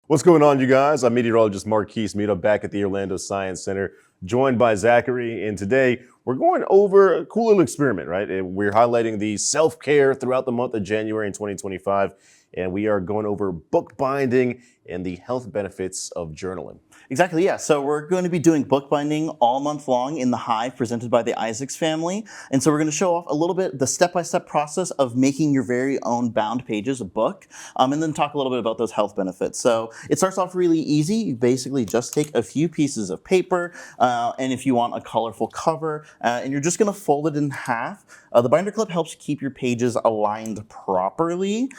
What's going on, you guys? I'm meteorologist Marquise Meda back at the Orlando Science Center, joined by Zachary. And today we're going over a cool little experiment, right? And we're highlighting the self-care throughout the month of January in 2025. And we are going over bookbinding and the health benefits of journaling. Exactly, yeah. So we're going to be doing bookbinding all month long in the Hive presented by the Isaacs family. And so we're going to show off a little bit the step-by-step process of making your very own bound pages, a book, and then talk a little bit about those health benefits. So it starts off really easy. You basically just take a few pieces of paper, and if you want a colorful cover, and you're just going to fold it in half. The binder clip helps keep your pages aligned properly,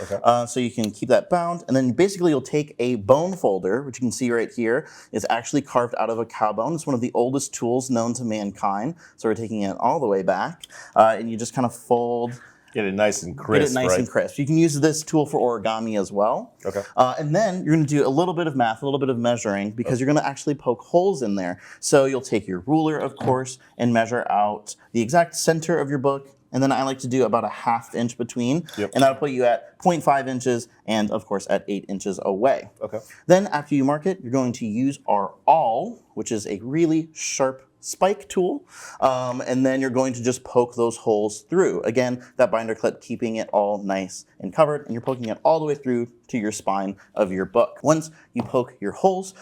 so you can keep that bound. And then basically you'll take a bone folder, which you can see right here, is actually carved out of a cow bone. It's one of the oldest tools known to mankind. So we're taking it all the way back, and you just kind of fold. Get it nice and crisp. Get it nice and crisp. You can use this tool for origami as well. Okay. And then you're going to do a little bit of math, a little bit of measuring, because you're going to actually poke holes in there. So you'll take your ruler, of course, and measure out the exact center of your book. And then I like to do about a ½ inch between. And that'll put you at 0.5 inches and, of course, at 8 inches away. Okay. Then after you mark it, you're going to use our awl, which is a really sharp spike tool, and then you're going to just poke those holes through. Again, that binder clip keeping it all nice and covered, and you're poking it all the way through to your spine of your book. Once you poke your holes,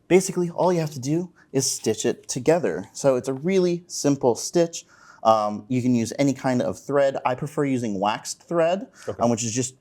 basically all you have to do is stitch it together. So it's a really simple stitch. You can use any kind of thread. I prefer using waxed thread, which is just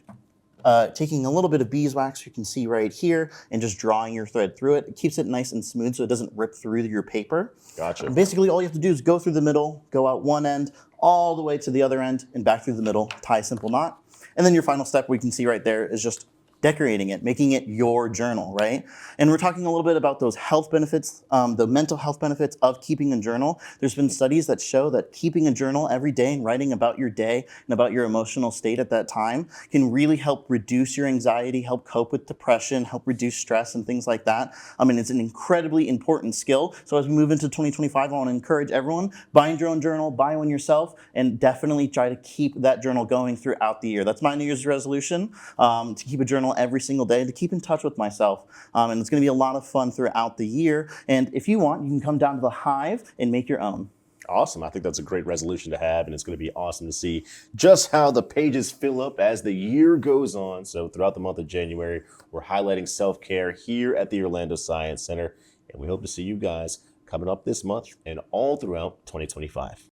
taking a little bit of beeswax, you can see right here, and just drawing your thread through it. It keeps it nice and smooth so it doesn't rip through your paper. Gotcha. And basically all you have to do is go through the middle, go out one end, all the way to the other end, and back through the middle, tie a simple knot. And then your final step, we can see right there, is just decorating it, making it your journal, right? And we're talking a little bit about those health benefits, the mental health benefits of keeping a journal. There's been studies that show that keeping a journal every day and writing about your day and about your emotional state at that time can really help reduce your anxiety, help cope with depression, help reduce stress and things like that. I mean, it's an incredibly important skill. So as we move into 2025, I want to encourage everyone, bind your own journal, buy one yourself, and definitely try to keep that journal going throughout the year. That's my New Year's resolution, to keep a journal every single day, to keep in touch with myself. And it's going to be a lot of fun throughout the year. And if you want, you can come down to the Hive and make your own. Awesome. I think that's a great resolution to have, and it's going to be awesome to see just how the pages fill up as the year goes on. So throughout the month of January, we're highlighting self-care here at the Orlando Science Center, and we hope to see you guys coming up this month and all throughout 2025.